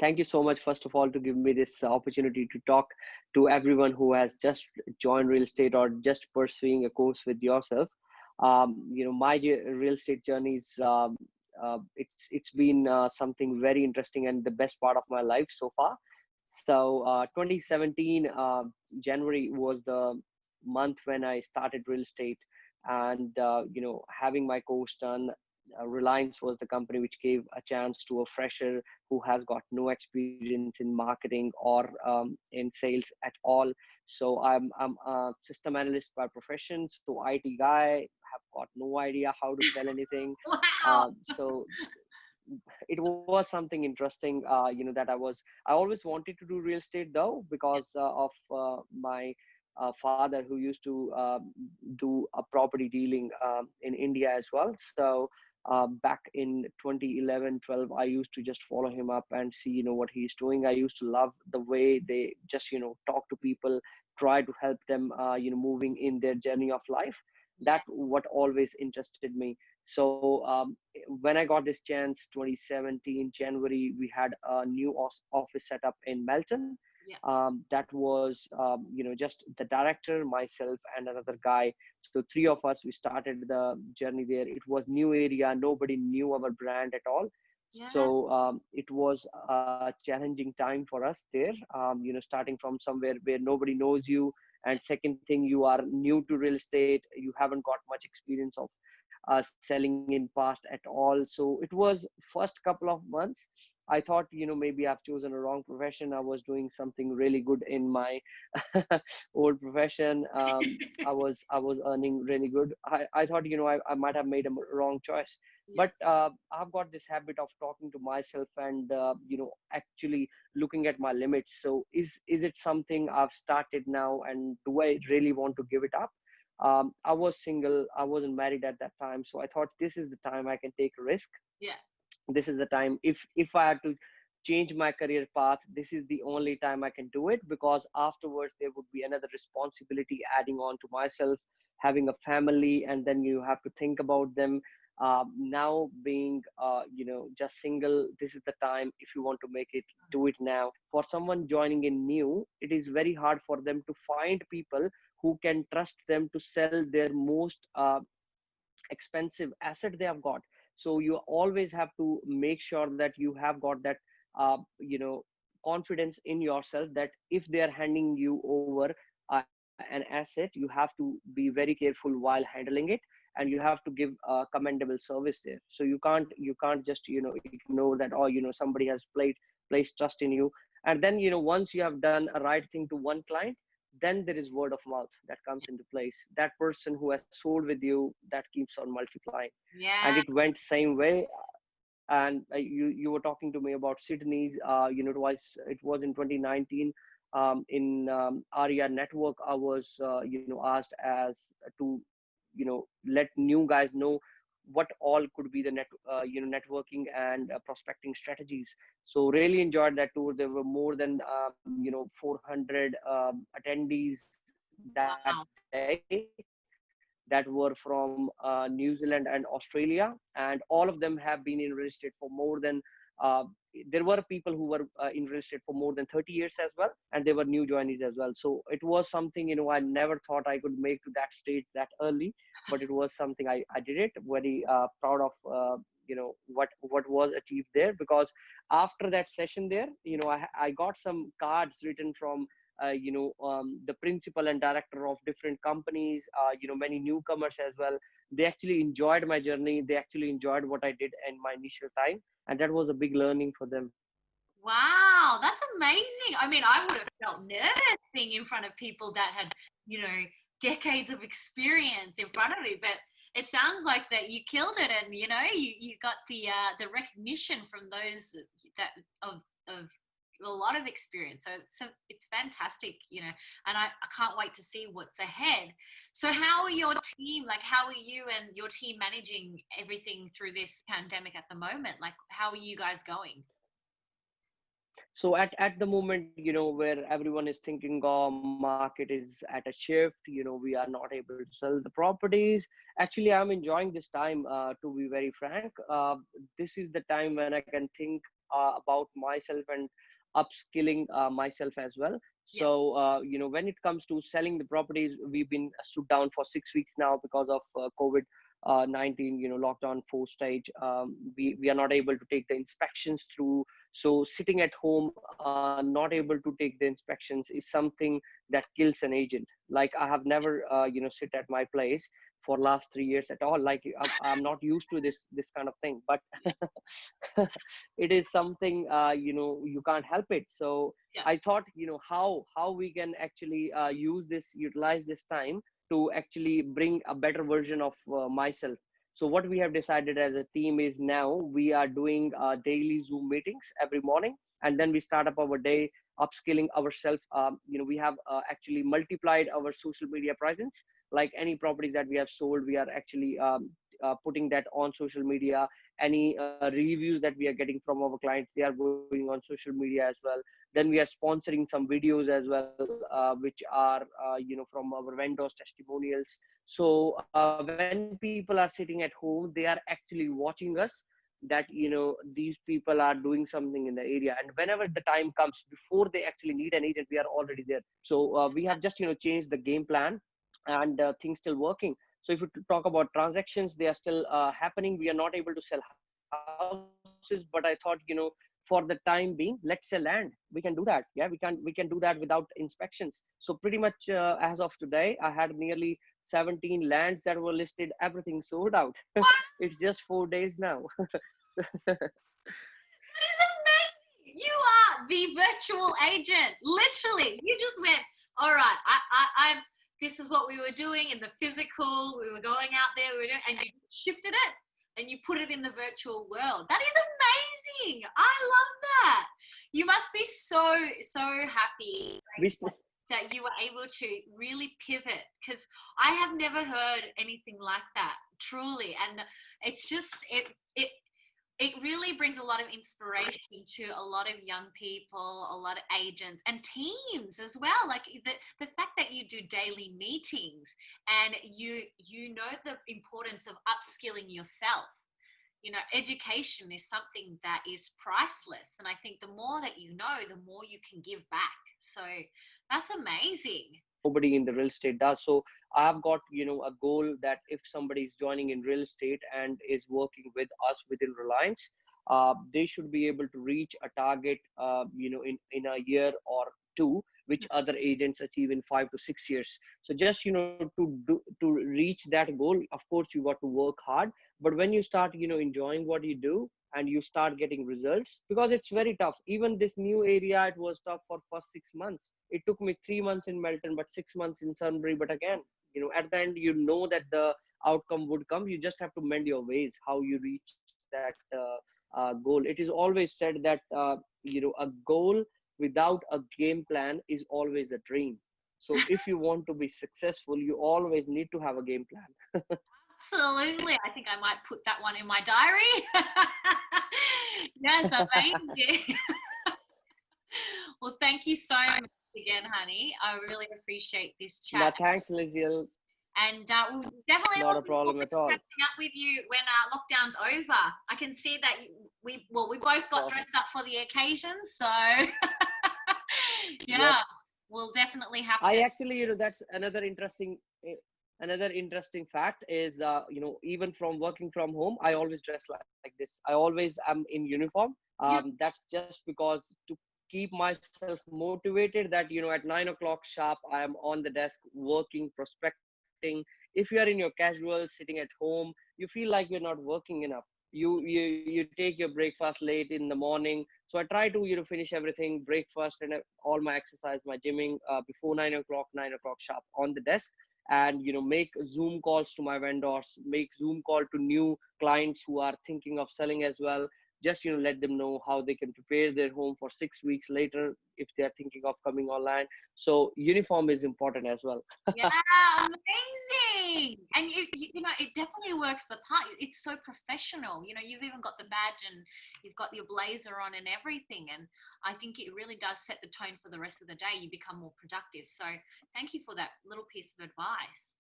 Thank you so much, first of all, to give me this opportunity to talk to everyone who has just joined real estate or just pursuing a course with yourself. My real estate journey is it's been something very interesting and the best part of my life so far. So 2017 January was the month when I started real estate, and having my course done. Reliance was the company which gave a chance to a fresher who has got no experience in marketing or in sales at all. So I'm a system analyst by profession, so IT guy, have got no idea how to sell anything. Wow. So it was something interesting, that I always wanted to do real estate though, because of my father, who used to do a property dealing in India as well. So back in 2011 12, I used to just follow him up and see what he's doing. I used to love the way they just talk to people, try to help them moving in their journey of life. Yeah. That what always interested me. So when I got this chance, 2017 January, we had a new office set up in Melton. Yeah. That was just the director, myself, and another guy. So three of us, we started the journey there. It was new area, nobody knew our brand at all. Yeah. So it was a challenging time for us there. Starting from somewhere where nobody knows you, and second thing, you are new to real estate, you haven't got much experience of selling in past at all. So it was first couple of months I thought, maybe I've chosen a wrong profession. I was doing something really good in my old profession. I was earning really good. I thought, I might have made a wrong choice. Yeah. But I've got this habit of talking to myself and actually looking at my limits. So is it something I've started now, and do I really want to give it up? I was single, I wasn't married at that time, so I thought this is the time I can take a risk. Yeah. This is the time, if I had to change my career path, this is the only time I can do it, because afterwards there would be another responsibility adding on to myself, having a family, and then you have to think about them. Now being just single, this is the time. If you want to make it, do it now. For someone joining in new, it is very hard for them to find people who can trust them to sell their most expensive asset they have got. So you always have to make sure that you have got that uh, you know confidence in yourself, that if they are handing you over an asset, you have to be very careful while handling it, and you have to give commendable service there. So you can't just ignore that, or somebody has placed trust in you. And then once you have done a right thing to one client, then there is word of mouth that comes into place. That person who has sold with you, that keeps on multiplying. And Yeah. it went same way. And you were talking to me about Sydney's. It was in 2019, in Aria network. I was asked as to let new guys know what all could be the networking and prospecting strategies. So really enjoyed that tour. There were more than 400 attendees that day, that were from New Zealand and Australia, and all of them have been in real estate for more than uh, there were people who were in real estate for more than 30 years as well, and they were new joinees as well. So it was something, I never thought I could make to that stage that early, but it was something I did it. Very proud of what was achieved there, because after that session there, I got some cards written from the principal and director of different companies, many newcomers as well. They actually enjoyed my journey. They actually enjoyed what I did in my initial time, and that was a big learning for them. Wow, that's amazing. I mean, I would have felt nervous being in front of people that had, you know, decades of experience in front of me, but it sounds like that you killed it, and you got the recognition from those that of a lot of experience. So it's fantastic, and I can't wait to see what's ahead. So how are your team, like how are you and your team managing everything through this pandemic at the moment? Like how are you guys going? So at the moment, where everyone is thinking, oh, market is at a shift, we are not able to sell the properties. Actually, I'm enjoying this time, to be very frank. This is the time when I can think about myself and upskilling myself as well. Yeah. So, when it comes to selling the properties, we've been stood down for 6 weeks now because of COVID 19, lockdown 4 stage. We are not able to take the inspections through. So, sitting at home, not able to take the inspections is something that kills an agent. Like, I have never, sit at my place for last 3 years at all. Like, I'm not used to this kind of thing, but it is something, you can't help it. So Yeah. I thought, how we can actually utilize this time to actually bring a better version of myself. So what we have decided as a team is, now we are doing daily Zoom meetings every morning, and then we start up our day upskilling ourselves. We have actually multiplied our social media presence. Like, any properties that we have sold, we are actually putting that on social media. Any reviews that we are getting from our clients, they are going on social media as well. Then we are sponsoring some videos as well, which are from our vendors testimonials. So when people are sitting at home, they are actually watching us, that these people are doing something in the area, and whenever the time comes, before they actually need an agent, we are already there. So we have just changed the game plan, and things still working. So if you talk about transactions, they are still happening. We are not able to sell houses, but I thought, for the time being, let's sell land. We can do that. Yeah, we can do that without inspections. So pretty much, as of today, I had nearly 17 lands that were listed, everything sold out. It's just 4 days now. That is amazing. You are the virtual agent. Literally, you just went, all right, I'm, this is what we were doing in the physical. We were going out there, we were doing, and you shifted it and you put it in the virtual world. That is amazing. I love that. You must be so, so happy we st- that you were able to really pivot, because I have never heard anything like that, truly. And it's just, it really brings a lot of inspiration to a lot of young people, a lot of agents and teams as well. Like the fact that you do daily meetings and you know the importance of upskilling yourself. Education is something that is priceless. And I think the more that you know, the more you can give back. So that's amazing. nobody in the real estate does. So I've got, a goal that if somebody is joining in real estate and is working with us within Reliance, they should be able to reach a target, in a year or two, which other agents achieve in 5 to 6 years. So just, to reach that goal, of course, you got to work hard. But when you start, enjoying what you do, and you start getting results, because it's very tough. Even this new area, it was tough for first 6 months. It took me 3 months in Melton, but 6 months in Sunbury. But again, at the end, that the outcome would come. You just have to mend your ways, how you reach that goal. It is always said that a goal without a game plan is always a dream. So if you want to be successful, you always need to have a game plan. Absolutely. I think I might put that one in my diary. Yes, amazing. Well, thank you so much again, honey. I really appreciate this chat. Now, thanks, Liziel. And we'll definitely Not a looking problem forward at to all. catching up with you when lockdown's over. I can see that we both got So, dressed up for the occasion. So, yep. yeah, we'll definitely have I to. actually, that's another interesting fact is, even from working from home, I always dress like this. I always am in uniform. Yeah. That's just because to keep myself motivated, that, at 9 o'clock sharp, I am on the desk working, prospecting. If you are in your casual sitting at home, you feel like you're not working enough. You take your breakfast late in the morning. So I try to, finish everything, breakfast and all my exercise, my gymming, before 9 o'clock sharp on the desk. And, make Zoom calls to my vendors, make Zoom call to new clients who are thinking of selling as well. Just, let them know how they can prepare their home for 6 weeks later if they are thinking of coming online. So uniform is important as well. Yeah, amazing. And it definitely works the part. It's so professional. You've even got the badge and you've got your blazer on and everything. And I think it really does set the tone for the rest of the day. You become more productive. So thank you for that little piece of advice.